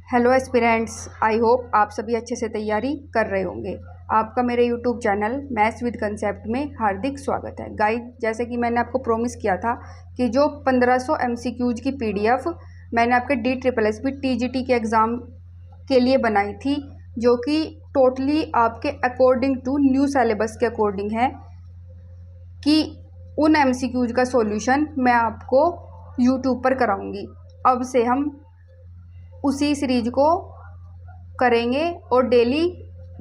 Hello aspirants, I hope आप सभी अच्छे से तैयारी कर रहे होंगे। आपका मेरे YouTube channel maths with concept में हार्दिक स्वागत है। गाइस, जैसे कि मैंने आपको प्रॉमिस किया था कि जो 1500 एमसीक्यूज की पीडीएफ मैंने आपके DSSS TGT के एग्ज़ाम के लिए बनाई थी, जो कि टोटली आपके अकॉर्डिंग टू न्यू सिलेबस के अकॉर्डिंग है, कि उन एमसीक्यूज का सॉल्यूशन मैं आपको यूट्यूब पर कराऊंगी। अब से हम उसी सीरीज को करेंगे और डेली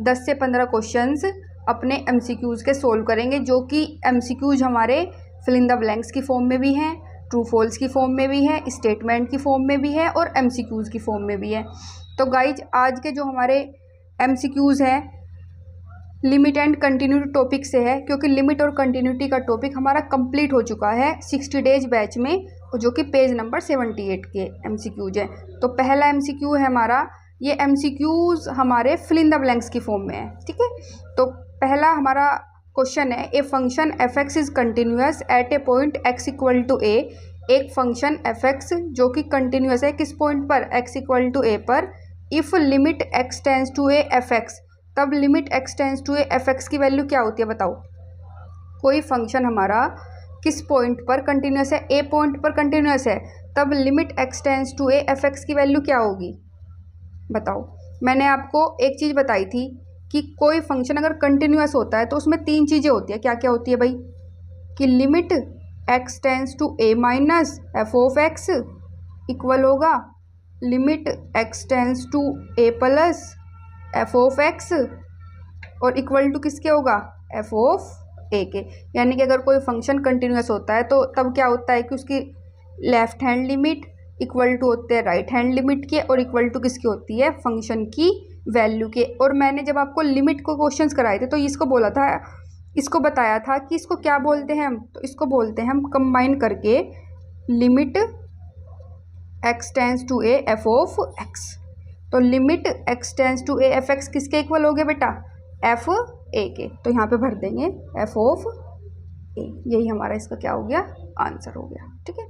10 से 15 क्वेश्चंस अपने एमसीक्यूज़ के सोल्व करेंगे, जो कि एमसीक्यूज़ हमारे फिल इन द ब्लैंक्स की फॉर्म में भी हैं, ट्रू फॉल्स की फॉर्म में भी है, स्टेटमेंट की फॉर्म में भी है और एमसीक्यूज़ की फॉर्म में भी है। तो गाइज, आज के जो हमारे एमसीक्यूज़ हैं लिमिट एंड कंटिन्यूटी टॉपिक से है, क्योंकि लिमिट और कंटिन्यूटी का टॉपिक हमारा कंप्लीट हो चुका है 60 डेज बैच में, जो कि पेज नंबर 78 के एमसीक्यूज हैं। तो पहला एमसीक्यू है हमारा, ये एमसीक्यूज हमारे फिल इन द ब्लैंक्स की फॉर्म में है। ठीक है, तो पहला हमारा क्वेश्चन है, a function F x is continuous at a point x equal to a. एक फंक्शन एफ एक्स जो कि कंटिन्यूस है किस पॉइंट पर, एक्स इक्वल टू ए पर। If limit x tends to a f x, तब limit x tends to a f x की value क्या होती है, बताओ। कोई फंक्शन हमारा किस पॉइंट पर कंटिन्यूस है, ए पॉइंट पर कंटिन्यूस है, तब limit x tends to a f x की वैल्यू क्या होगी, बताओ। मैंने आपको एक चीज़ बताई थी कि कोई फंक्शन अगर कंटिन्यूस होता है तो उसमें 3 चीज़ें होती है। क्या क्या होती है भाई, कि limit x tends to a minus f of x equal होगा limit x tends to a plus f of x, और इक्वल टू किसके होगा, एफ ऑफ ए के। यानी कि अगर कोई फंक्शन कंटिन्यूस होता है तो तब क्या होता है कि उसकी left hand limit equal to होते हैं राइट हैंड लिमिट के, और इक्वल टू किसकी होती है, फंक्शन की वैल्यू के। और मैंने जब आपको लिमिट को क्वेश्चंस कराए थे तो इसको बोला था, इसको बताया था कि इसको क्या बोलते हैं हम, तो इसको बोलते हैं हम कंबाइन करके limit x tends to a f of x. तो limit x tends to a f x किसके इक्वल हो गया बेटा, एफ ए के। तो यहाँ पे भर देंगे एफ ऑफ ए, यही हमारा इसका क्या हो गया, आंसर हो गया। ठीक है,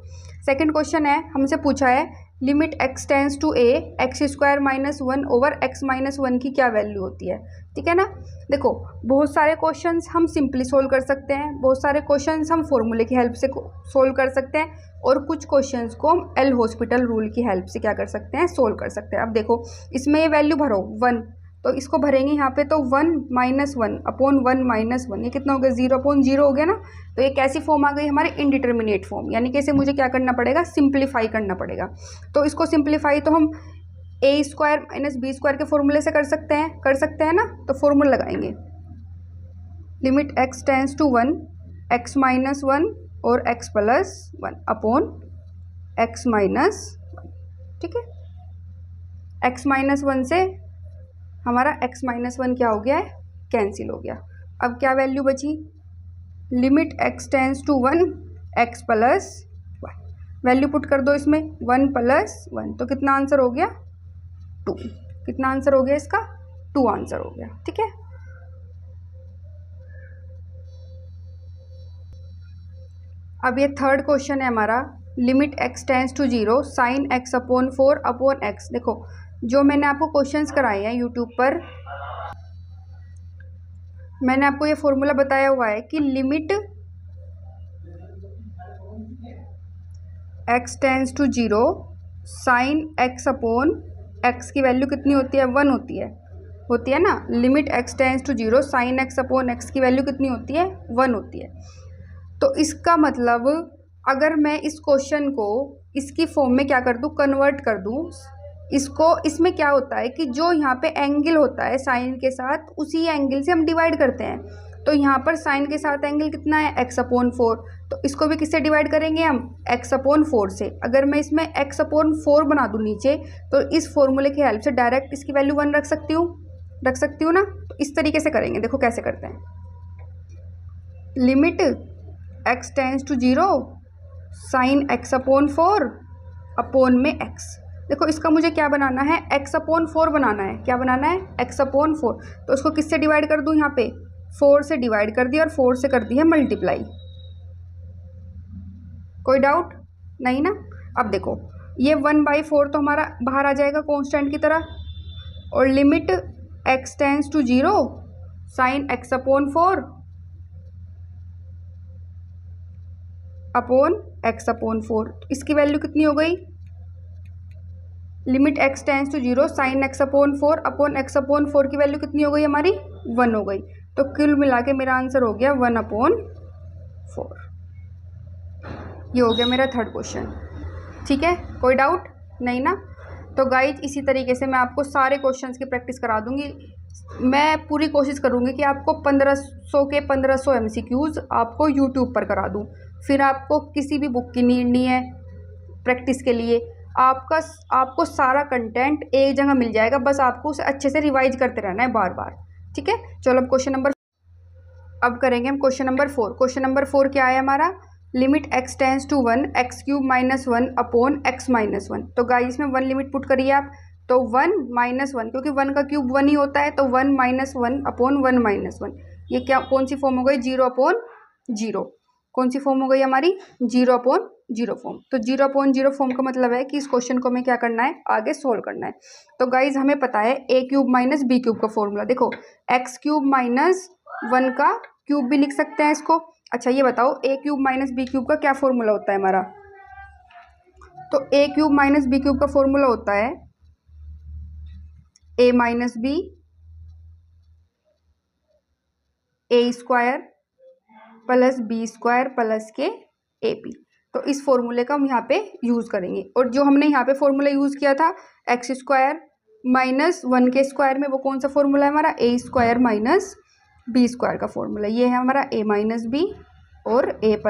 सेकंड क्वेश्चन है, हमसे पूछा है limit x tends to a x square minus 1 over x minus 1 की क्या वैल्यू होती है। ठीक है ना, देखो बहुत सारे क्वेश्चंस हम सिंपली सोल्व कर सकते हैं, बहुत सारे क्वेश्चंस हम फॉर्मूले की हेल्प से सोल्व कर सकते हैं, और कुछ क्वेश्चंस को हम एल हॉस्पिटल रूल की हेल्प से क्या कर सकते हैं, सोल्व कर सकते हैं। अब देखो इसमें ये वैल्यू भरो 1, तो इसको भरेंगे यहाँ पे, तो 1 माइनस 1 अपॉन 1 माइनस 1, ये कितना हो गया, 0 अपॉन 0 हो गया ना। तो ये कैसी फॉर्म आ गई हमारी, इनडिटर्मिनेट फॉर्म, यानी कि इसे मुझे क्या करना पड़ेगा, सिंप्लीफाई करना पड़ेगा। तो इसको सिंप्लीफाई तो हम ए स्क्वायर माइनस बी स्क्वायर के फॉर्मूले से कर सकते हैं ना। तो फॉर्मूला लगाएंगे, limit x tends to 1 x minus 1 और x plus 1 upon x minus 1। ठीक है, एक्स माइनस 1 से हमारा एक्स माइनस 1 क्या हो गया है, कैंसिल हो गया। अब क्या वैल्यू बची, limit x tends to 1 x plus 1, value put कर दो इसमें, 1 प्लस 1, तो कितना आंसर हो गया, 2। कितना आंसर हो गया इसका, 2 आंसर हो गया। ठीक है, अब ये थर्ड क्वेश्चन है हमारा, limit x tends to 0 sine x upon 4 upon x. देखो जो मैंने आपको क्वेश्चंस कराए हैं यूट्यूब पर, मैंने आपको ये फॉर्मूला बताया हुआ है कि limit x tends to 0 sine x upon x की वैल्यू कितनी होती है, 1 होती है ना। Limit x tends to 0 sine x upon x की वैल्यू कितनी होती है, 1 होती है। तो इसका मतलब अगर मैं इस क्वेश्चन को इसकी फॉर्म में क्या कर दूं, कन्वर्ट कर दूं इसको, इसमें क्या होता है कि जो यहाँ पे एंगल होता है साइन के साथ, उसी एंगल से हम डिवाइड करते हैं। तो यहाँ पर साइन के साथ एंगल कितना है, एक्स अपॉन 4, तो इसको भी किससे डिवाइड करेंगे हम, एक्स अपॉन 4 से। अगर मैं इसमें एक्स अपॉन 4 बना दूँ नीचे, तो इस फॉर्मूले की हेल्प से डायरेक्ट इसकी वैल्यू 1 रख सकती हूँ ना। तो इस तरीके से करेंगे, देखो कैसे करते हैं, limit x tends to 0 sine x upon 4 upon में एक्स। देखो इसका मुझे क्या बनाना है, एक्स अपॉन 4 बनाना है। क्या बनाना है, एक्स अपॉन 4। तो उसको किससे डिवाइड कर दूं, यहाँ पे 4 से डिवाइड कर दिया और 4 से कर दी है मल्टीप्लाई। कोई डाउट नहीं ना। अब देखो ये 1/4 तो हमारा बाहर आ जाएगा कांस्टेंट की तरह, और limit x tends to 0 sine x upon 4 upon x upon 4, इसकी वैल्यू कितनी हो गई, limit x tends to 0 sine x upon 4 upon x upon 4 की वैल्यू कितनी हो गई हमारी 1 हो गई। तो कुल मिला के मेरा आंसर हो गया 1/4। ये हो गया मेरा थर्ड क्वेश्चन। ठीक है, कोई डाउट नहीं ना। तो गाइज इसी तरीके से मैं आपको सारे क्वेश्चंस की प्रैक्टिस करा दूंगी। मैं पूरी कोशिश करूंगी कि आपको 1500 के 1500 MCQs आपको यूट्यूब पर करा दूं। फिर आपको किसी भी बुक की नीड नहीं है प्रैक्टिस के लिए। आपको सारा कंटेंट एक जगह मिल जाएगा, बस आपको उसे अच्छे से रिवाइज करते रहना है बार बार। ठीक है, चलो अब करेंगे हम क्वेश्चन नंबर 4। क्वेश्चन नंबर 4 क्या है हमारा, limit x tends to 1 x³ - 1 upon x - 1। तो गाइस इसमें 1 लिमिट पुट करिए आप, तो 1 - 1, क्योंकि 1 का क्यूब 1 ही होता है, तो 1 - 1 अपॉन 1 - 1। ये क्या कौन सी फॉर्म हो गई, 0/0। कौन सी फॉर्म हो गई हमारी, 0/0 फॉर्म। तो 0/0 फॉर्म का मतलब है कि इस क्वेश्चन को हमें क्या करना है, आगे सोल्व करना है। तो गाइज हमें पता है a³ - b³ का फॉर्मूला। देखो x³ - 1 का क्यूब भी लिख सकते हैं इसको। अच्छा ये बताओ a³ - b³ का क्या फॉर्मूला होता है हमारा। तो a³ - b³ का फॉर्मूला होता है a - b a² plus b² plus के ab। तो इस फॉर्मूले का हम यहाँ पे यूज़ करेंगे। और जो हमने यहाँ पे फॉर्मूला यूज़ किया था x² - 1 के स्क्वायर में, वो कौन सा फॉर्मूला है हमारा, a² - b² का फॉर्मूला। ये है हमारा a - b और a +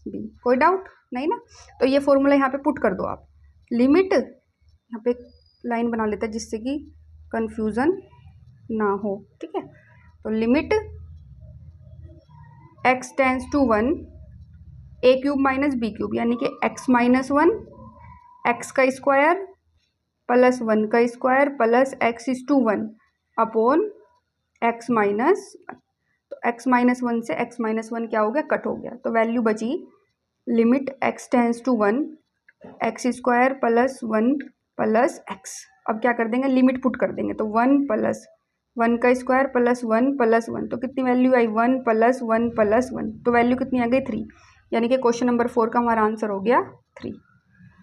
b। कोई डाउट नहीं ना। तो ये फॉर्मूला यहाँ पे पुट कर दो आप। लिमिट, यहाँ पे लाइन बना लेते हैं जिससे कि कंफ्यूजन ना हो। ठीक है, तो limit x tends to 1 a³ - b³ यानी कि x - 1 x का स्क्वायर प्लस 1 का square plus x⁻1 upon x - 1। तो x - 1 से x - 1 क्या हो गया, कट हो गया। तो वैल्यू बची limit x tends to 1 x² plus 1 plus x। अब क्या कर देंगे, लिमिट पुट कर देंगे। तो 1 प्लस 1 का स्क्वायर प्लस 1 प्लस 1, तो कितनी वैल्यू आई, 1 प्लस 1 प्लस 1। तो वैल्यू कितनी आ गई, 3। यानी कि क्वेश्चन नंबर 4 का हमारा आंसर हो गया 3।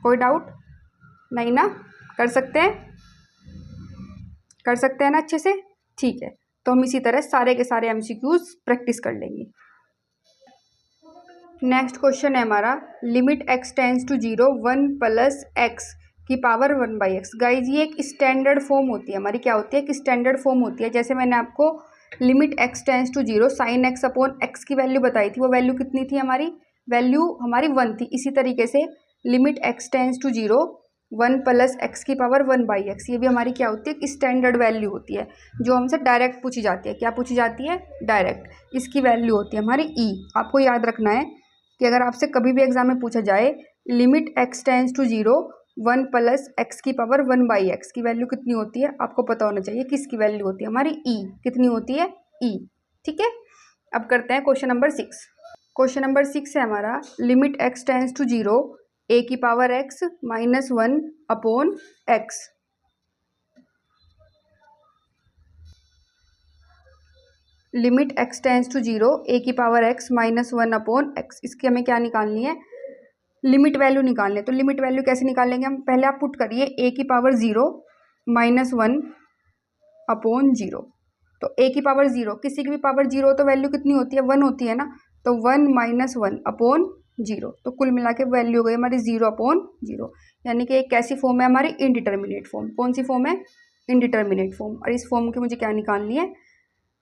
कोई डाउट नहीं ना, कर सकते हैं ना अच्छे से। ठीक है, तो हम इसी तरह सारे के सारे MCQs प्रैक्टिस कर लेंगे। नेक्स्ट क्वेश्चन है हमारा, limit x tends to 0 1 plus x की पावर 1/x। गाइज ये एक स्टैंडर्ड फॉर्म होती है हमारी, क्या होती है, एक स्टैंडर्ड फॉर्म होती है। जैसे मैंने आपको limit x tends to 0 sine x upon x की वैल्यू बताई थी, वो वैल्यू कितनी थी हमारी, वैल्यू हमारी 1 थी। इसी तरीके से limit x tends to 0 1 plus x की पावर 1/x, ये भी हमारी क्या होती है, एक स्टैंडर्ड वैल्यू होती है जो हमसे डायरेक्ट पूछी जाती है। क्या पूछी जाती है, डायरेक्ट। इसकी वैल्यू होती है हमारी e। आपको याद रखना है कि अगर आपसे कभी भी एग्जाम में पूछा जाए limit x tends to 0 1 plus x की पावर 1/x की वैल्यू कितनी होती है, आपको पता होना चाहिए किसकी वैल्यू होती है हमारी e। कितनी होती है, e। ठीक है, अब करते हैं क्वेश्चन नंबर 6। क्वेश्चन नंबर 6 है हमारा, limit x tends to 0 a की power x - 1 upon x। Limit x tends to 0 a की पावर x - 1 अपॉन x। इसकी हमें क्या निकालनी है, लिमिट वैल्यू निकालनी है। तो लिमिट वैल्यू कैसे निकालेंगे हम, पहले आप पुट करिए a की पावर 0 - 1 अपॉन 0। तो a की पावर 0, किसी की भी पावर 0 तो वैल्यू कितनी होती है, 1 होती है ना। तो 1 - 1 अपॉन 0, तो कुल मिला के वैल्यू हो गई हमारी 0/0। यानी कि एक कैसी फॉर्म है हमारी, इनडिटर्मिनेट फॉर्म। कौन सी फॉर्म है, इनडिटर्मिनेट फॉर्म। और इस फॉर्म की मुझे क्या निकालनी है,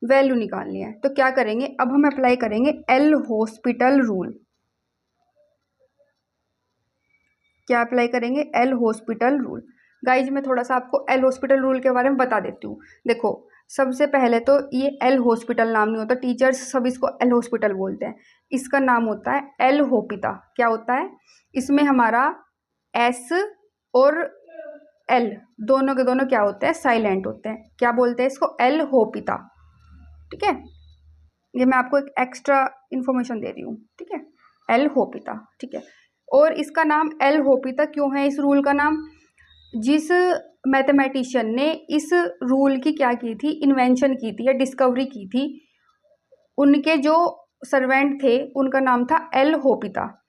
वैल्यू निकालनी है। तो क्या करेंगे, अब हम अप्लाई करेंगे एल हॉस्पिटल रूल। क्या अप्लाई करेंगे, एल हॉस्पिटल रूल। गाइज मैं थोड़ा सा आपको एल हॉस्पिटल रूल के बारे में बता देती हूँ। देखो सबसे पहले तो ये एल हॉस्पिटल नाम नहीं होता, टीचर्स सब इसको एल हॉस्पिटल बोलते हैं। इसका नाम होता है एल होपिता। क्या होता है, इसमें हमारा एस और एल दोनों के दोनों क्या होते हैं, साइलेंट होते हैं। क्या बोलते हैं इसको, एल होपिता। ठीक है, ये मैं आपको एक एक्स्ट्रा इन्फॉर्मेशन दे रही हूँ। ठीक है, एल होपिता। ठीक है, और इसका नाम एल होपिता क्यों है इस रूल का नाम? जिस मैथमेटिशियन ने इस रूल की क्या की थी, इन्वेंशन की थी या डिस्कवरी की थी, उनके जो सर्वेंट थे उनका नाम था एल होपिता।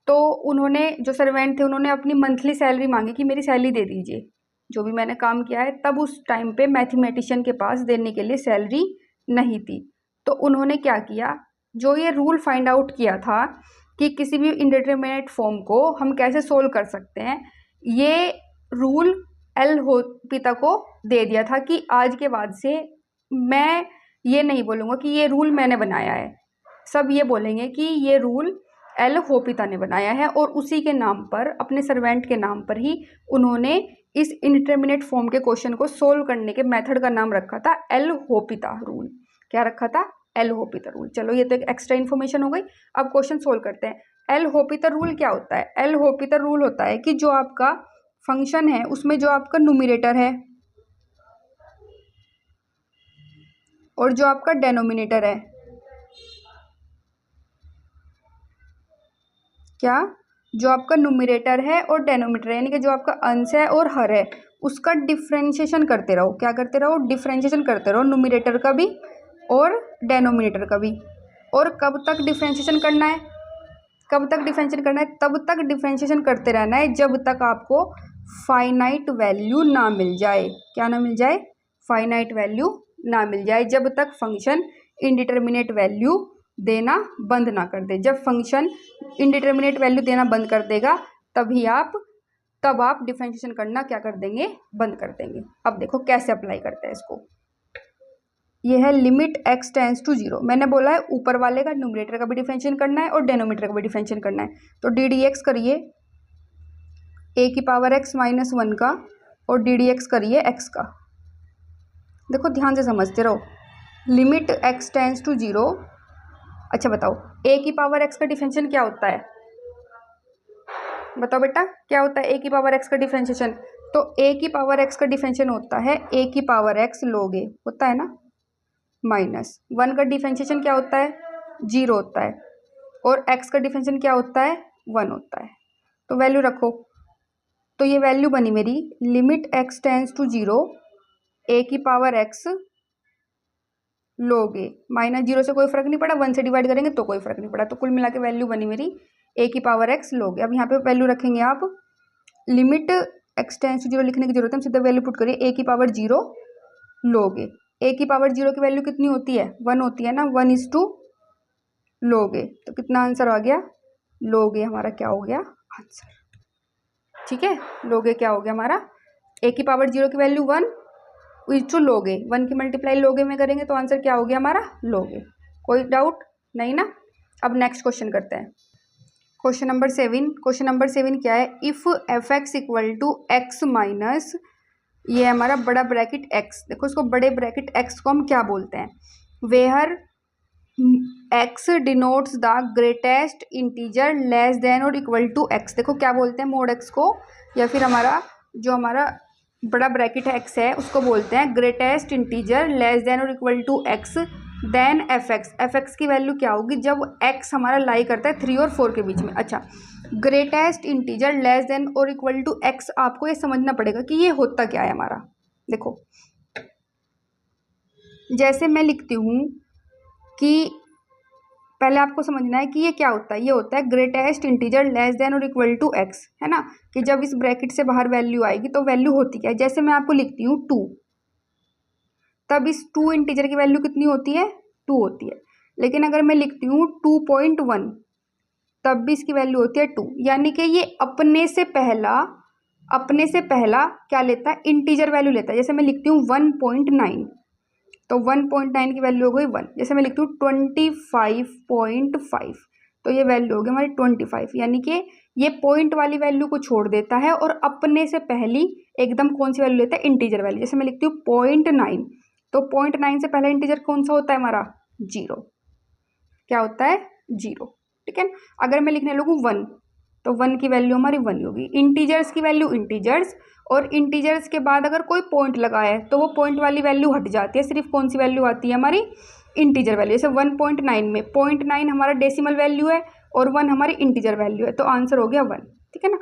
तो उन्होंने जो सर्वेंट थे उन्होंने अपनी मंथली सैलरी मांगी कि मेरी सैलरी दे दीजिए, जो भी मैंने काम किया है। तब उस टाइम पे मैथमेटिशियन के पास देने के लिए सैलरी नहीं थी। तो उन्होंने क्या किया, जो ये रूल फाइंड आउट किया था कि किसी भी इंडिटरमिनेट फॉर्म को हम कैसे सोल्व कर सकते हैं, ये रूल एल होपिता को दे दिया था कि आज के बाद से मैं ये नहीं बोलूँगा कि ये रूल मैंने बनाया है, सब ये बोलेंगे कि ये रूल एल होपिता ने बनाया है। और उसी के नाम पर, अपने सर्वेंट के नाम पर ही उन्होंने इस इंडिटरमिनेट फॉर्म के क्वेश्चन को सोल्व करने के मेथड का नाम रखा था एल होपिता रूल। क्या रखा था? L'Hopital rule. चलो ये तो एक एक्स्ट्रा इन्फॉर्मेशन हो गई। अब क्वेश्चन सोल्व करते हैं। एल होपिता रूल क्या होता है? एल होपिता रूल होता है कि जो आपका फंक्शन है उसमें जो आपका न्यूमरेटर है और जो आपका डेनोमिनेटर है, क्या, जो आपका न्यूमरेटर है और डेनोमिनेटर है, यानी कि जो आपका अंश है और हर है, उसका डिफ्रेंशिएशन करते रहो। क्या करते रहो? डिफ्रेंशिएशन करते रहो, न्यूमरेटर का भी और डेनोमिनेटर का भी। और कब तक डिफ्रेंशिएशन करना है? कब तक डिफ्रेंशिएशन करना है? तब तक डिफ्रेंशिएशन करते रहना है जब तक आपको फाइनाइट वैल्यू ना मिल जाए। क्या ना मिल जाए? फाइनाइट वैल्यू ना मिल जाए। जब तक फंक्शन इनडिटरमिनेट वैल्यू देना बंद ना कर दे। जब फंक्शन इनडिटरमिनेट वैल्यू देना बंद कर देगा तब आप डिफरेंशिएशन करना क्या कर देंगे? बंद कर देंगे। अब देखो कैसे अप्लाई करते हैं इसको। ये है लिमिट x टेंस टू 0। मैंने बोला है ऊपर वाले का, न्यूमरेटर का भी डिफरेंशिएशन करना है और डेनोमिनेटर का भी डिफरेंशिएशन करना है। तो डी डी एक्स करिए a की पावर x माइनस 1 का और डी डी एक्स करिए x का। देखो ध्यान से समझते रहो। Limit x tends to 0। अच्छा बताओ a की पावर x का डिफरेंशिएशन क्या होता है? बताओ बेटा क्या होता है a की पावर x का डिफरेंशिएशन? तो a की पावर x का डिफरेंशिएशन होता है a की पावर x log a, होता है ना, माइनस 1 का डिफरेंशिएशन क्या होता है? 0 होता है। और x का डिफरेंशिएशन क्या होता है? 1 होता है। तो वैल्यू रखो। तो ये वैल्यू बनी मेरी limit x tends to 0 a की power x log a। Minus 0 से कोई फर्क नहीं पड़ा, 1 से डिवाइड करेंगे तो कोई फर्क नहीं पड़ा। तो कुल मिला के वैल्यू बनी मेरी a की पावर x log a। अब यहाँ पे वैल्यू रखेंगे आप, लिमिट x टेंस टू 0 लिखने की जरूरत है, सीधा वैल्यू पुट करिए a की पावर 0 log a। a की पावर 0 की वैल्यू कितनी होती है? 1 होती है ना, 1:2 log a। तो कितना आंसर आ गया? log a हमारा क्या हो गया? आंसर। ठीक है, log a क्या हो गया हमारा? a की पावर 0 की वैल्यू 1 टू log a, 1 की मल्टीप्लाई log a में करेंगे तो आंसर क्या हो गया हमारा? log a। कोई डाउट नहीं ना? अब नेक्स्ट क्वेश्चन करते हैं। Question number 7। क्वेश्चन नंबर 7 क्या है? If f x equal to x minus, ये हमारा बड़ा ब्रैकेट x। देखो इसको बड़े ब्रैकेट x को हम क्या बोलते हैं? Where x denotes the greatest integer less than और इक्वल टू x। देखो क्या बोलते हैं मोड x को, या फिर हमारा जो हमारा बड़ा ब्रैकेट x है उसको बोलते हैं ग्रेटेस्ट इंटीजर लेस देन और equal to x then f x की वैल्यू क्या होगी जब x हमारा लाई करता है 3 और 4 के बीच में। अच्छा, ग्रेटेस्ट इंटीजर लेस देन और इक्वल टू x, आपको ये समझना पड़ेगा कि ये होता क्या है हमारा। देखो जैसे मैं लिखती हूँ कि पहले आपको समझना है कि ये क्या होता है। ये होता है ग्रेटेस्ट इंटीजर लेस देन और इक्वल टू x, है ना, कि जब इस ब्रैकेट से बाहर वैल्यू आएगी तो वैल्यू होती क्या है। जैसे मैं आपको लिखती हूँ 2, तब इस 2 इंटीजर की वैल्यू कितनी होती है? 2 होती है। लेकिन अगर मैं लिखती हूँ 2.1, तब भी इसकी वैल्यू होती है 2। यानी कि ये अपने से पहला क्या लेता है? इंटीजर वैल्यू लेता है। जैसे मैं लिखती हूँ 1.9, तो 1.9 की वैल्यू हो गई 1। जैसे मैं लिखती हूँ 25.5, तो ये वैल्यू होगी हमारी 25। यानी कि ये पॉइंट वाली वैल्यू को छोड़ देता है और अपने से पहली एकदम कौन सी वैल्यू लेता है? Integer value. जैसे मैं लिखती हूँ 0.9, तो 0.9 से पहला इंटीजर कौन सा होता है हमारा? 0। क्या होता है? 0। ठीक है। अगर मैं लिखने लगूँ 1, तो 1 की वैल्यू हमारी 1 होगी। इंटीजर्स की वैल्यू इंटीजर्स, और इंटीजर्स के बाद अगर कोई पॉइंट लगा है तो वो पॉइंट वाली वैल्यू हट जाती है, सिर्फ कौन सी वैल्यू आती है हमारी? Integer value. जैसे 1.9 में 0.9 हमारा डेसिमल वैल्यू है, और 1 हमारी इंटीजर वैल्यू है, तो आंसर हो गया 1। ठीक है ना।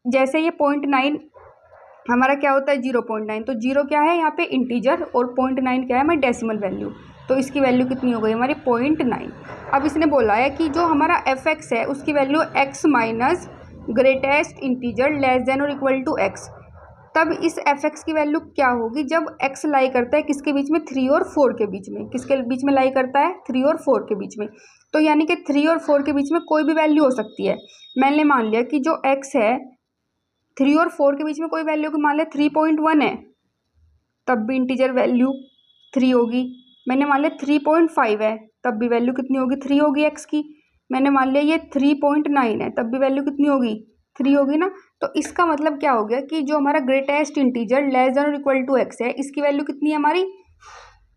जैसे ये 0.9 हमारा क्या होता है 0.9, तो 0 क्या है यहाँ पे इंटीजर और 0.9 क्या है हमारी डेसिमल वैल्यू, तो इसकी वैल्यू कितनी हो गई हमारी 0.9। अब इसने बोला है कि जो हमारा fx है उसकी value x minus greatest integer less than और इक्वल टू x। तब इस fx की वैल्यू क्या होगी जब x लाई करता है किसके बीच में, 3 और 4 के बीच में। किसके बीच में लाई करता है, 3 और 4 के बीच में। तो यानी कि 3 और 4 के बीच में कोई भी वैल्यू हो सकती है। मैंने मान लिया कि जो x है 3 और 4 के बीच में कोई वैल्यू को मान लिया 3.1 है, तब भी इंटीजर वैल्यू 3 होगी। मैंने मान लिया 3.5 है, तब भी वैल्यू कितनी होगी, 3 होगी x की। मैंने मान लिया ये 3.9 है, तब भी वैल्यू कितनी होगी, 3 होगी ना। तो इसका मतलब क्या हो गया कि जो हमारा ग्रेटेस्ट इंटीजर लेस देन और इक्वल टू x है, इसकी वैल्यू कितनी है हमारी,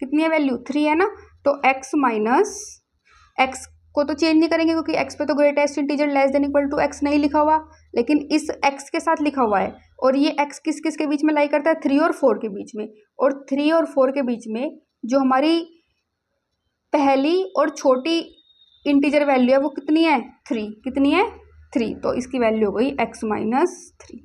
कितनी है वैल्यू, 3 है ना। तो x माइनस x को तो चेंज नहीं करेंगे क्योंकि x पे तो greatest integer less than equal to x नहीं लिखा हुआ, लेकिन इस x के साथ लिखा हुआ है। और ये x किस किस के बीच में लाई करता है, 3 और 4 के बीच में। और 3 और 4 के बीच में जो हमारी पहली और छोटी इंटीजर वैल्यू है वो कितनी है, 3। कितनी है, 3। तो इसकी वैल्यू हो गई x माइनस 3।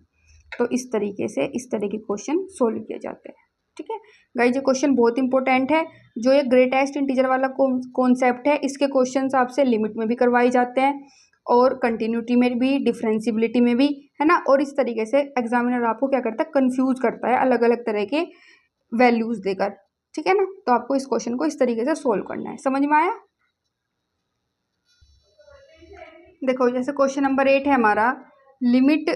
तो इस तरीके से इस तरह के क्वेश्चन सोल्व किए जाते हैं। ठीक है गाइस, ये क्वेश्चन बहुत इंपॉर्टेंट है। जो ये ग्रेटेस्ट इंटीजर वाला कॉन्सेप्ट है, इसके क्वेश्चंस आपसे लिमिट में भी करवाए जाते हैं और कंटिन्यूटी में भी, डिफरेंशियबिलिटी में भी, है ना। और इस तरीके से एग्जामिनर आपको क्या करता है, कंफ्यूज करता है अलग अलग तरह के वैल्यूज देकर। ठीक है ना। तो आपको इस क्वेश्चन को इस तरीके से सोल्व करना है। समझ में आया। देखो जैसे क्वेश्चन नंबर 8 है हमारा, लिमिट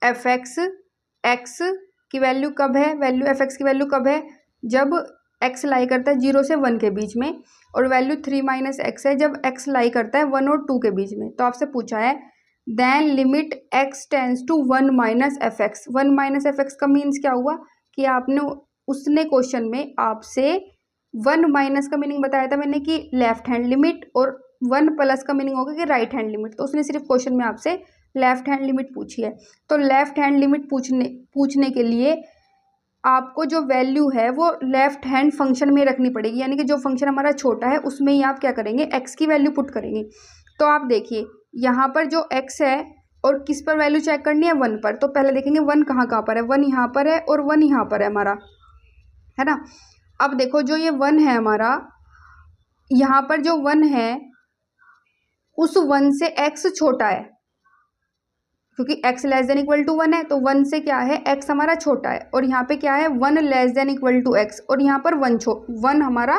fx x की वैल्यू कब है, वैल्यू fx की वैल्यू कब है जब x लाई करता है 0 से 1 के बीच में, और वैल्यू 3 माइनस एक्स है जब x लाई करता है 1 और 2 के बीच में। तो आपसे पूछा है then limit x tends to 1 minus fx। 1 minus fx का मीन्स क्या हुआ कि आपने उसने क्वेश्चन में आपसे 1 माइनस का मीनिंग बताया था मैंने कि लेफ्ट हैंड लिमिट, और 1 प्लस का मीनिंग होगा कि राइट हैंड लिमिट। तो उसने सिर्फ क्वेश्चन में आपसे लेफ्ट हैंड लिमिट पूछी है। तो लेफ्ट हैंड लिमिट पूछने के लिए आपको जो वैल्यू है वो लेफ्ट हैंड फंक्शन में रखनी पड़ेगी, यानी कि जो फंक्शन हमारा छोटा है उसमें ही आप क्या करेंगे, x की वैल्यू पुट करेंगे। तो आप देखिए यहाँ पर जो x है और किस पर वैल्यू चेक करनी है, 1 पर। तो पहले देखेंगे 1 कहाँ पर है, 1 यहाँ पर है और 1 यहाँ पर है हमारा, है ना। अब देखो जो ये 1 है हमारा, यहाँ पर जो 1 है उस 1 से x छोटा है, क्योंकि x less than equal to 1 है, तो 1 से क्या है x हमारा छोटा है। और यहाँ पे क्या है 1 less than equal to x, और यहाँ पर 1 हमारा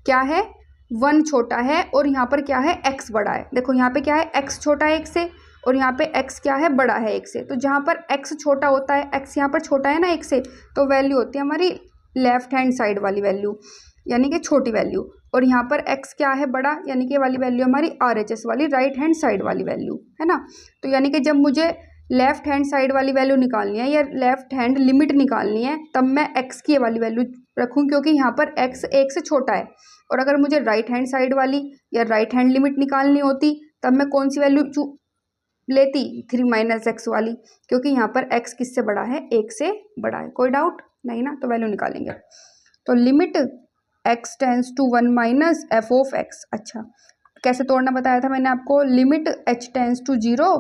क्या है, 1 छोटा है, और यहाँ पर क्या है x बड़ा है। देखो यहाँ पे क्या है x छोटा है 1 से, और यहाँ पे x क्या है बड़ा है 1 से। तो जहाँ पर x छोटा होता है, x यहाँ पर छोटा है ना 1 से, तो वैल्यू होती है हमारी लेफ्ट हैंड साइड वाली वैल्यू, यानी कि छोटी वैल्यू। और यहाँ पर x क्या है बड़ा, यानी कि ये वाली वैल्यू हमारी RHS वाली राइट हैंड साइड वाली वैल्यू, है ना। तो यानी कि जब मुझे लेफ्ट हैंड साइड वाली वैल्यू निकालनी है या लेफ्ट हैंड लिमिट निकालनी है, तब मैं x की ये वाली वैल्यू रखूँ, क्योंकि यहाँ पर x 1 से छोटा है। और अगर मुझे राइट हैंड साइड वाली या राइट हैंड लिमिट निकालनी होती, तब मैं कौन सी वैल्यू लेती, 3 माइनस एक्स वाली, क्योंकि यहाँ पर x किससे बड़ा है, 1 से बड़ा है। कोई डाउट नहीं ना। तो वैल्यू निकालेंगे। तो limit x tends to 1 minus f of x. अच्छा, कैसे तोड़ना बताया था मैंने आपको, limit h tends to 0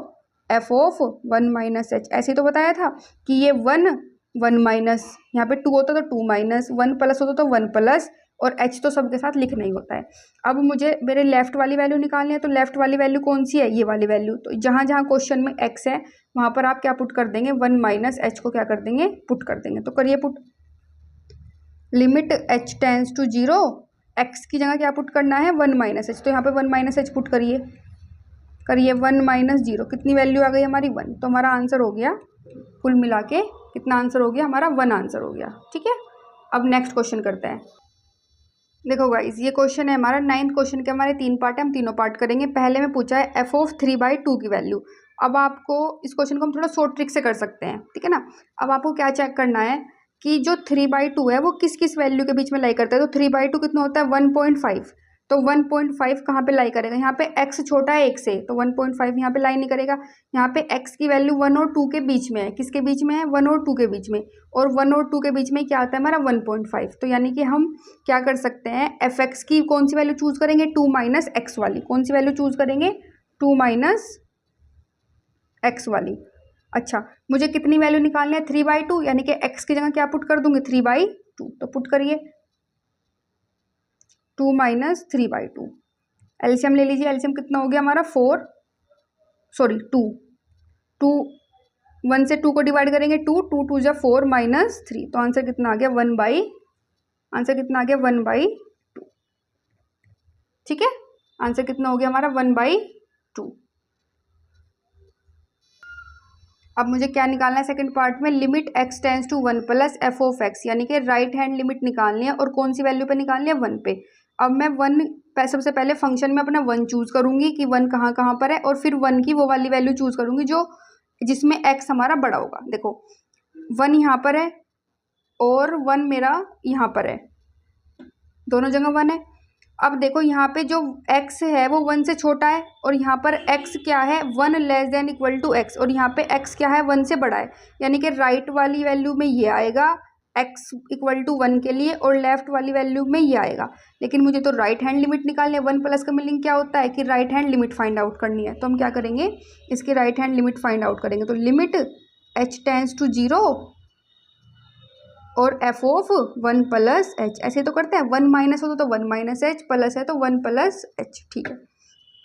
f of 1 minus h. ऐसे तो बताया था कि ये 1 माइनस, यहाँ पे 2 होता तो 2 माइनस, 1 प्लस होता तो 1 प्लस, और h तो सबके साथ लिखना ही होता है। अब मुझे मेरे लेफ्ट वाली वैल्यू निकालनी है, तो लेफ्ट वाली वैल्यू कौन सी है, ये वाली वैल्यू। तो जहाँ जहाँ क्वेश्चन में x है वहाँ पर आप क्या पुट कर देंगे, 1 माइनस एच को क्या कर देंगे, पुट कर देंगे। तो करिए put, limit h tends to 0, x की जगह क्या पुट करना है, 1 माइनस एच। तो यहाँ पे 1 माइनस एच पुट करिए 1 माइनस 0, कितनी वैल्यू आ गई हमारी 1। तो हमारा आंसर हो गया कुल मिला के कितना आंसर हो गया हमारा, 1 आंसर हो गया। ठीक है, अब नेक्स्ट क्वेश्चन करते हैं। देखो गाइज, ये क्वेश्चन है हमारा 9th क्वेश्चन के हमारे 3 पार्ट है, हम तीनों पार्ट करेंगे। पहले में पूछा है f ऑफ 3/2 की वैल्यू। अब आपको इस क्वेश्चन को हम थोड़ा शॉर्ट ट्रिक से कर सकते हैं, ठीक है ना। अब आपको क्या चेक करना है कि जो 3/2 है वो किस किस वैल्यू के बीच में लाई करता है। तो 3/2 कितना होता है, 1.5। तो 1.5 कहाँ पे लाई करेगा, यहाँ पे x छोटा है 1 से, तो 1.5 यहाँ पे लाई नहीं करेगा। यहाँ पे x की वैल्यू 1 और 2 के बीच में है, किसके बीच में है, 1 और 2 के बीच में, और 1 और 2 के बीच में क्या आता है हमारा 1.5। तो यानी कि हम क्या कर सकते हैं, एफ एक्स की कौन सी वैल्यू चूज करेंगे, 2 माइनस एक्स वाली, कौन सी वैल्यू चूज करेंगे, 2 माइनस एक्स वाली। अच्छा, मुझे कितनी वैल्यू निकालनी है, 3/2, यानी कि x की जगह क्या पुट कर दूंगी, 3/2, तो पुट करिए 2 माइनस 3/2। एलसीएम ले लीजिए, एलसीएम कितना हो गया हमारा 4, सॉरी 2, 2 1 से 2 को डिवाइड करेंगे 2, 2 2 जा 4 माइनस 3, तो आंसर कितना आ गया 1/2। ठीक है, आंसर कितना हो गया हमारा 1/2। अब मुझे क्या निकालना है सेकंड पार्ट में, limit x tends to 1 plus f of x, यानी कि राइट हैंड लिमिट निकालनी है, और कौन सी वैल्यू पे निकालनी है, 1 पे। अब मैं 1 सबसे पहले फंक्शन में अपना 1 चूज करूंगी कि 1 कहाँ कहाँ पर है, और फिर 1 की वो वाली वैल्यू चूज करूंगी जो जिसमें x हमारा बड़ा होगा। देखो 1 यहाँ पर है और 1 मेरा यहाँ पर है, दोनों जगह 1 है। अब देखो यहाँ पे जो x है वो 1 से छोटा है, और यहाँ पर x क्या है, 1 less than equal to x, और यहाँ पे x क्या है, 1 से बड़ा है, यानी कि राइट वाली वैल्यू में ये आएगा x इक्वल टू 1 के लिए, और लेफ्ट वाली वैल्यू में ये आएगा। लेकिन मुझे तो राइट हैंड लिमिट निकालनी है, 1 प्लस का मीनिंग क्या होता है कि right hand limit find out करनी है। तो हम क्या करेंगे, इसकी right hand limit find out करेंगे। तो लिमिट h टेंस टू 0 और एफ ऑफ 1 प्लस एच, ऐसे तो करते हैं, 1 माइनस हो तो 1 माइनस एच, प्लस है तो 1 प्लस एच। ठीक है,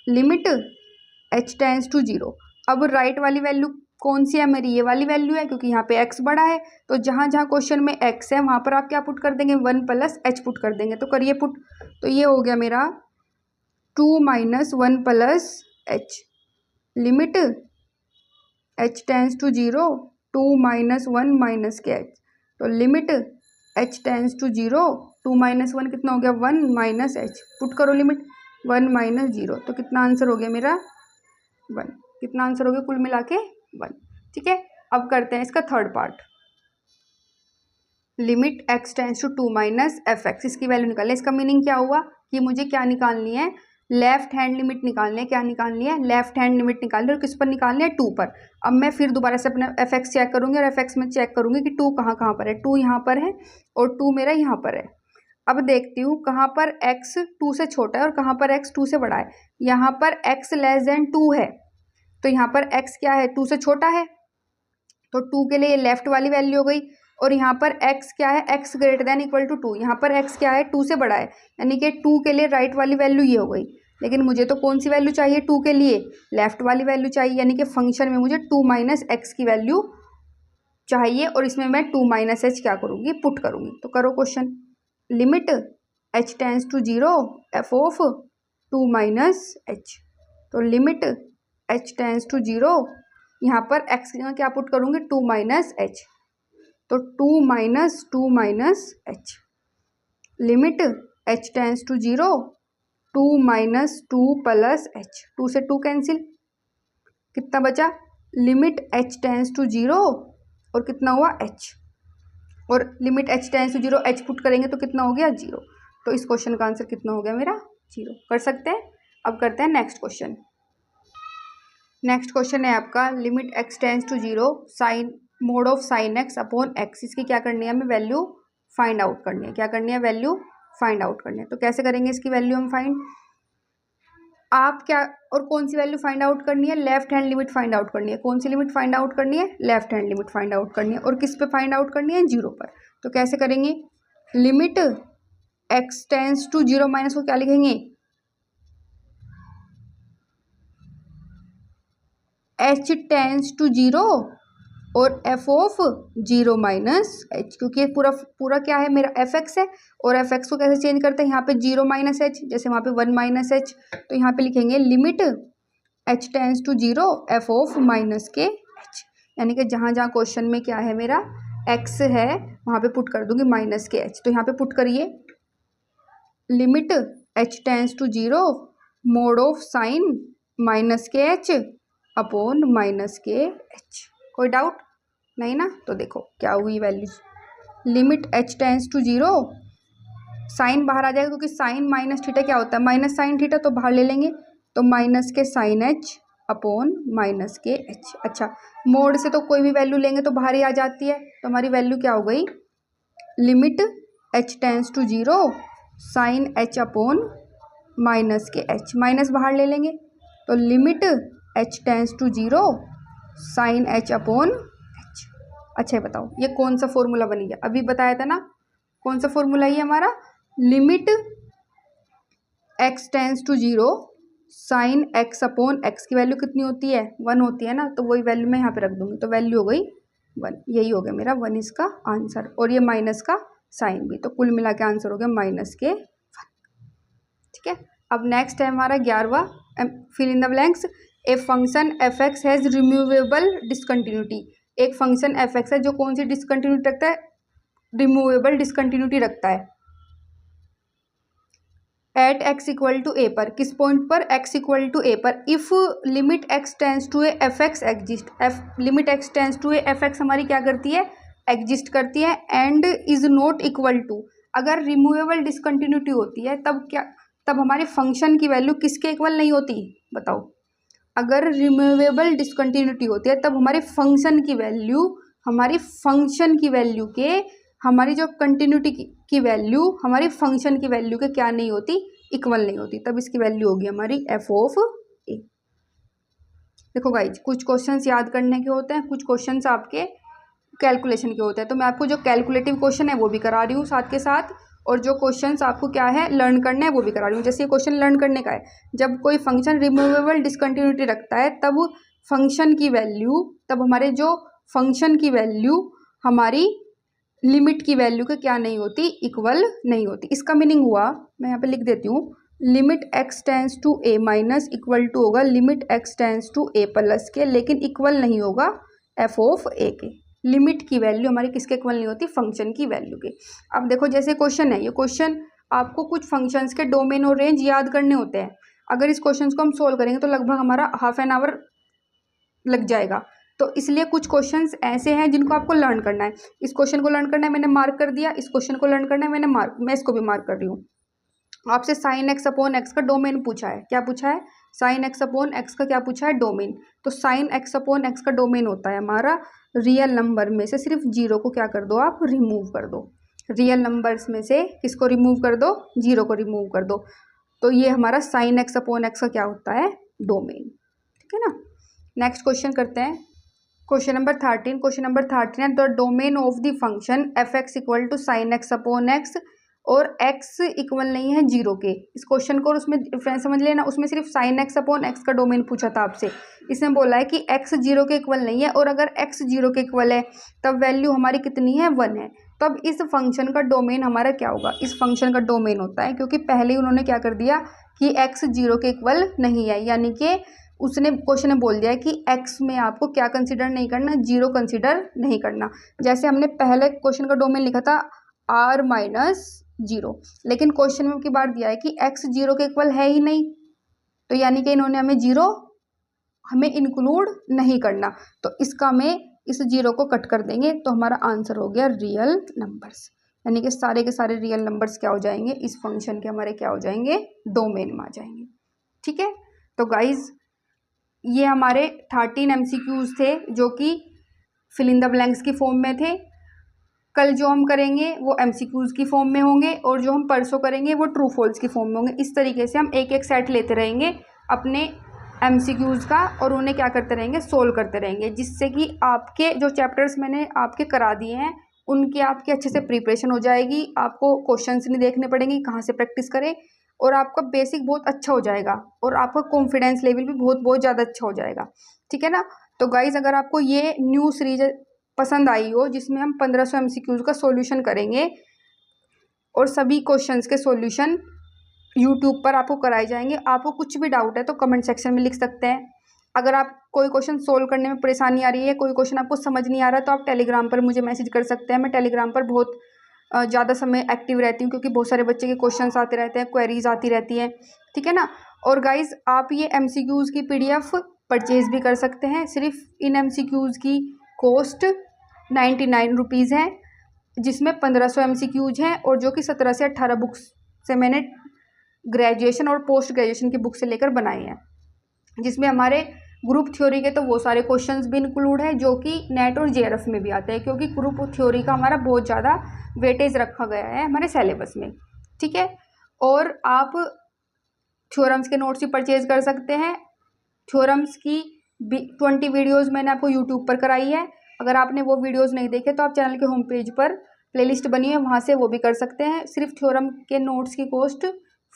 लिमिट h टेंस टू 0। अब राइट वाली वैल्यू कौन सी है मेरी, ये वाली वैल्यू है, क्योंकि यहाँ पे x बड़ा है, तो जहाँ जहाँ क्वेश्चन में x है वहाँ पर आप क्या पुट कर देंगे, 1 प्लस एच पुट कर देंगे। तो करिए पुट, तो ये हो गया मेरा 2 minus 1 plus h, limit h tends to 0, 2 minus 1 minus के एच। तो limit h tends to 0, 2 minus 1 कितना हो गया, 1 माइनस एच, पुट करो लिमिट 1 माइनस 0, तो कितना आंसर हो गया मेरा 1। कितना आंसर हो गया कुल मिला के 1। ठीक है, अब करते हैं इसका third part, limit x tends to 2 minus f x, इसकी वैल्यू निकालें। इसका मीनिंग क्या हुआ कि मुझे क्या निकालनी है, लेफ्ट हैंड लिमिट निकालनी है। क्या निकालनी है, लेफ्ट हैंड लिमिट निकालनी है, और किस पर निकालनी है, 2 पर। अब मैं फिर दोबारा से अपना एफ एक्स चेक करूंगी, और एफ एक्स में चेक करूंगी कि 2 कहाँ कहाँ पर है, 2 यहाँ पर है और 2 मेरा यहाँ पर है। अब देखती हूँ कहाँ पर x 2 से छोटा है और कहाँ पर x 2 से बड़ा है। यहाँ पर x लेस देन 2 है, तो यहाँ पर x क्या है, 2 से छोटा है, तो 2 के लिए लेफ्ट वाली वैल्यू हो गई। और यहाँ पर x क्या है, x greater than equal to 2, यहाँ पर x क्या है, 2 से बड़ा है, यानी कि 2 के लिए राइट वाली वैल्यू ये हो गई। लेकिन मुझे तो कौन सी वैल्यू चाहिए, 2 के लिए लेफ्ट वाली वैल्यू चाहिए, यानी कि फंक्शन में मुझे 2 माइनस एक्स की वैल्यू चाहिए, और इसमें मैं 2 माइनस एच क्या करूँगी, पुट करूँगी। तो करो question, limit h tends to 0 f of 2 minus h. तो लिमिट h टेंस टू 0, यहाँ पर x की जगह क्या पुट करूँगी, 2 माइनस एच, तो 2 minus h. Limit h tends to 0, 2 minus 2 plus h, 2 से 2 कैंसिल, कितना बचा, लिमिट h टेंस टू 0 और कितना हुआ h, और limit h tends to 0 h put करेंगे तो कितना हो गया 0। तो इस क्वेश्चन का आंसर कितना हो गया मेरा 0। कर सकते हैं। अब करते हैं नेक्स्ट क्वेश्चन। नेक्स्ट क्वेश्चन है आपका, limit x tends to 0 sine mod of sine x upon x, इसकी क्या करनी है, हमें वैल्यू फाइंड आउट करनी है। क्या करनी है, वैल्यू फाइंड आउट करनी है। तो कैसे करेंगे इसकी वैल्यू हम फाइंड, आप क्या, और कौन सी वैल्यू फाइंड आउट करनी है, left hand limit find out करनी है। कौन सी लिमिट फाइंड आउट करनी है, left hand limit find out करनी है, और किस पे फाइंड आउट करनी है, 0 पर। तो कैसे करेंगे, limit x tends to 0 minus को क्या लिखेंगे, h टेंस टू 0 और f ऑफ 0 माइनस h, क्योंकि ये पूरा पूरा क्या है मेरा एफ एक्स है, और एफ एक्स को कैसे चेंज करते हैं, यहाँ पे 0 माइनस एच, जैसे वहाँ पे 1 माइनस एच, तो यहाँ पे लिखेंगे limit h tends to 0 f of minus के h, यानी कि जहाँ जहाँ क्वेश्चन में क्या है मेरा x है वहाँ पे पुट कर दूंगी माइनस के h। तो यहाँ पे पुट करिए limit h tends to 0 mod of sine minus के h अपॉन माइनस के h। कोई डाउट नहीं ना, तो देखो क्या हुई वैल्यू, limit h tends to 0 sine बाहर आ जाएगा क्योंकि साइन माइनस थीटा क्या होता है, माइनस साइन थीटा, तो बाहर ले लेंगे, तो माइनस के साइन एच अपॉन माइनस के एच। अच्छा, मोड से तो कोई भी वैल्यू लेंगे तो बाहर ही आ जाती है, तो हमारी वैल्यू क्या हो गई, limit h tends to zero sine h upon minus के एच, माइनस बाहर ले लेंगे, तो limit h tends to zero sine h upon h. अच्छा बताओ ये कौन सा फॉर्मूला बन गया, अभी बताया था ना, कौन सा फॉर्मूला ये हमारा, limit x tends to zero sine x upon x की वैल्यू कितनी होती है, 1 होती है ना, तो वही वैल्यू मैं यहाँ पे रख दूंगी, तो वैल्यू हो गई 1, यही हो गया मेरा 1 इसका आंसर, और ये माइनस का साइन भी, तो कुल मिला के आंसर हो गया माइनस के 1। ठीक है, अब नेक्स्ट है हमारा 11वां, fill in the blanks. A function F x has removable discontinuity, एक फंक्शन एफ एक्स है जो कौन सी डिसकंटिन्यूटी रखता है, रिमूवेबल डिसकंटिन्यूटी रखता है। At x equal to a पर, किस पॉइंट पर, एक्स इक्वल टू ए पर, if limit x tends to a f x exist, f limit x tends to a f x हमारी क्या करती है, एग्जिस्ट करती है, and is not equal to, अगर रिमूवेबल डिसकंटिन्यूटी होती है तब क्या, तब हमारे फंक्शन की वैल्यू किसके इक्वल नहीं होती, बताओ, अगर रिमूवेबल डिसकंटिन्यूटी होती है तब हमारे फंक्शन की वैल्यू, हमारी फंक्शन की वैल्यू के, हमारी जो कंटिन्यूटी की वैल्यू हमारी फंक्शन की वैल्यू के क्या नहीं होती, इक्वल नहीं होती, तब इसकी वैल्यू होगी हमारी एफ ऑफ ए। देखो गाइज, कुछ क्वेश्चंस याद करने के होते हैं, कुछ क्वेश्चंस आपके कैलकुलेशन के होते हैं, तो मैं आपको जो कैलकुलेटिव क्वेश्चन है वो भी करा रही हूँ साथ के साथ, और जो क्वेश्चंस आपको क्या है लर्न करना है वो भी करा रही हूँ। जैसे ये क्वेश्चन लर्न करने का है, जब कोई फंक्शन रिमूवेबल डिसकंटिन्यूटी रखता है तब फंक्शन की वैल्यू, तब हमारे जो फंक्शन की वैल्यू हमारी लिमिट की वैल्यू के क्या नहीं होती, इक्वल नहीं होती। इसका मीनिंग हुआ, मैं यहाँ पे लिख देती हूँ, limit x tends to a minus equal to होगा limit x tends to a plus के, लेकिन इक्वल नहीं होगा एफ ऑफ ए के। लिमिट की वैल्यू हमारी किसके इक्वल नहीं होती, फंक्शन की वैल्यू के। अब देखो जैसे क्वेश्चन है, ये क्वेश्चन आपको कुछ फंक्शंस के डोमेन और रेंज याद करने होते हैं। अगर इस क्वेश्चन को हम सोल्व करेंगे तो लगभग हमारा हाफ एन आवर लग जाएगा, तो इसलिए कुछ क्वेश्चंस ऐसे हैं जिनको आपको लर्न करना है। इस क्वेश्चन को लर्न करना है, मैंने मार्क कर दिया, इस क्वेश्चन को लर्न करना है, मैं इसको भी मार्क कर रही हूँ। आपसे साइन एक्स अपॉन एक्स का डोमेन पूछा है, क्या पूछा है, साइन एक्स अपॉन एक्स का क्या पूछा है, डोमेन। तो साइन एक्स अपॉन एक्स का डोमेन होता है हमारा रियल नंबर में से सिर्फ जीरो को क्या कर दो आप, रिमूव कर दो। रियल नंबर्स में से किसको रिमूव कर दो, जीरो को रिमूव कर दो। तो ये हमारा साइन एक्स अपॉन एक्स का क्या होता है, डोमेन। ठीक है ना, नेक्स्ट क्वेश्चन करते हैं, क्वेश्चन नंबर 13। क्वेश्चन नंबर 13 है the domain of the function F x equal to sine x upon X और एक्स इक्वल नहीं है जीरो के। इस क्वेश्चन को, और उसमें डिफरेंस समझ लेना, उसमें सिर्फ साइन एक्स अपॉन एक्स का डोमेन पूछा था आपसे। इसमें बोला है कि एक्स जीरो के इक्वल नहीं है, और अगर एक्स जीरो के इक्वल है तब वैल्यू हमारी कितनी है, 1 है। तो अब इस फंक्शन का डोमेन हमारा क्या होगा, इस फंक्शन का डोमेन होता है, क्योंकि पहले ही उन्होंने क्या कर दिया कि एक्स जीरो के इक्वल नहीं है, यानी कि उसने क्वेश्चन में बोल दिया कि एक्स में आपको क्या कंसीडर नहीं करना, जीरो कंसीडर नहीं करना। जैसे हमने पहले क्वेश्चन का डोमेन लिखा था आर माइनस जीरो, लेकिन क्वेश्चन में की बात दिया है कि एक्स जीरो के इक्वल है ही नहीं, तो यानी कि इन्होंने हमें जीरो हमें इंक्लूड नहीं करना, तो इसका में इस जीरो को कट कर देंगे, तो हमारा आंसर हो गया रियल नंबर्स, यानी कि सारे के सारे रियल नंबर्स क्या हो जाएंगे, इस फंक्शन के हमारे क्या हो जाएंगे, डोमेन में आ जाएंगे। ठीक है, तो गाइज ये हमारे 13 MCQs थे जो कि फिल इन द ब्लैंक्स की फॉर्म में थे। कल जो हम करेंगे वो MCQs की फॉर्म में होंगे, और जो हम परसों करेंगे वो ट्रू फॉल्स की फॉर्म में होंगे। इस तरीके से हम एक एक सेट लेते रहेंगे अपने MCQs का, और उन्हें क्या करते रहेंगे, सोल्व करते रहेंगे, जिससे कि आपके जो चैप्टर्स मैंने आपके करा दिए हैं उनकी आपकी अच्छे से प्रिपरेशन हो जाएगी। आपको क्वेश्चंस नहीं देखने पड़ेंगे कहाँ से प्रैक्टिस करें, और आपका बेसिक बहुत अच्छा हो जाएगा, और आपका कॉन्फिडेंस लेवल भी बहुत ज़्यादा अच्छा हो जाएगा। ठीक है ना, तो गाइज अगर आपको ये न्यू सीरीज पसंद आई हो जिसमें हम 1500 MCQs का सॉल्यूशन करेंगे, और सभी क्वेश्चंस के सॉल्यूशन यूट्यूब पर आपको कराए जाएंगे, आपको कुछ भी डाउट है तो कमेंट सेक्शन में लिख सकते हैं। अगर आप कोई क्वेश्चन सोल्व करने में परेशानी आ रही है, कोई क्वेश्चन आपको समझ नहीं आ रहा, तो आप टेलीग्राम पर मुझे मैसेज कर सकते हैं। मैं टेलीग्राम पर बहुत ज़्यादा समय एक्टिव रहती हूँ, क्योंकि बहुत सारे बच्चे के क्वेश्चंस आते रहते हैं, क्वेरीज आती रहती हैं। ठीक है ना, और गाइज आप ये MCQs की PDF परचेज भी कर सकते हैं। सिर्फ इन MCQs की कॉस्ट 99 रुपीज़ है, जिसमें 1500 MCQs हैं और जो कि 17 से 18 बुक्स से मैंने ग्रेजुएशन और पोस्ट ग्रेजुएशन की बुक से लेकर बनाए हैं, जिसमें हमारे ग्रुप थ्योरी के तो वो सारे क्वेश्चंस भी इंक्लूड है जो कि नेट और JRF में भी आते हैं, क्योंकि ग्रुप थ्योरी का हमारा बहुत ज़्यादा वेटेज रखा गया है हमारे सिलेबस में। ठीक है, और आप थ्योरम्स के नोट्स भी परचेज कर सकते हैं। थ्योरम्स की 20 वीडियोस मैंने आपको यूट्यूब पर कराई है। अगर आपने वो वीडियोस नहीं देखे तो आप चैनल के होम पेज पर प्लेलिस्ट बनी है, वहाँ से वो भी कर सकते हैं। सिर्फ थ्योरम के नोट्स की कॉस्ट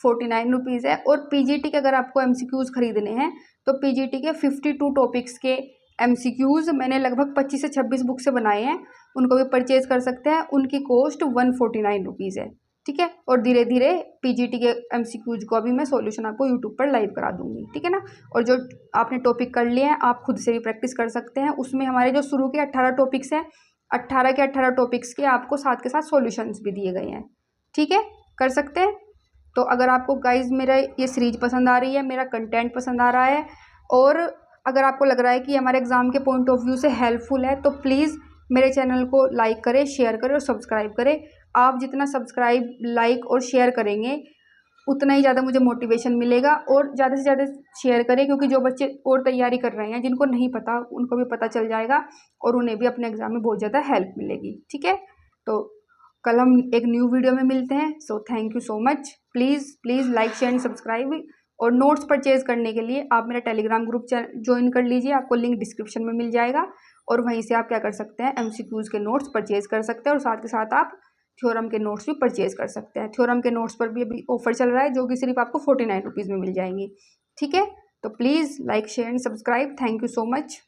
49 रुपीज़ है। और PGT के अगर आपको MCQs खरीदने हैं तो PGT के 52 टॉपिक्स के MCQs मैंने लगभग 25 से 26 बुक से बनाए हैं, उनको भी परचेज कर सकते हैं। उनकी कॉस्ट 149 रुपीज़ है। ठीक है, और धीरे धीरे PGT के MCQs को भी मैं सॉल्यूशन आपको यूट्यूब पर लाइव करा दूंगी। ठीक है ना, और जो आपने टॉपिक कर लिए हैं आप खुद से भी प्रैक्टिस कर सकते हैं। उसमें हमारे जो शुरू के 18 टॉपिक्स हैं, 18 के 18 टॉपिक्स के आपको साथ के साथ सॉल्यूशंस भी दिए गए हैं। ठीक है, कर सकते हैं। तो अगर आपको गाइज मेरा ये सीरीज पसंद आ रही है, मेरा कंटेंट पसंद आ रहा है, और अगर आपको लग रहा है कि हमारे एग्ज़ाम के पॉइंट ऑफ व्यू से हेल्पफुल है, तो प्लीज़ मेरे चैनल को लाइक करें, शेयर करें और सब्सक्राइब करें। आप जितना सब्सक्राइब, लाइक और शेयर करेंगे उतना ही ज़्यादा मुझे मोटिवेशन मिलेगा। और ज़्यादा से ज़्यादा शेयर करें, क्योंकि जो बच्चे और तैयारी कर रहे हैं, जिनको नहीं पता, उनको भी पता चल जाएगा और उन्हें भी अपने एग्ज़ाम में बहुत ज़्यादा हेल्प मिलेगी। ठीक है, तो कल हम एक न्यू वीडियो में मिलते हैं। So thank you so much. Please like, share and subscribe. और नोट्स परचेज करने के लिए आप मेरा टेलीग्राम ग्रुप ज्वाइन कर लीजिए, आपको लिंक डिस्क्रिप्शन में मिल जाएगा। और वहीं से आप क्या कर सकते हैं, MCQs के नोट्स परचेज कर सकते हैं, और साथ के साथ आप थ्योरम के नोट्स भी परचेज कर सकते हैं। थ्योरम के नोट्स पर भी अभी ऑफर चल रहा है, जो कि सिर्फ आपको 49 रुपीज़ में मिल जाएंगी। ठीक है, तो please like, share and subscribe. Thank you so much.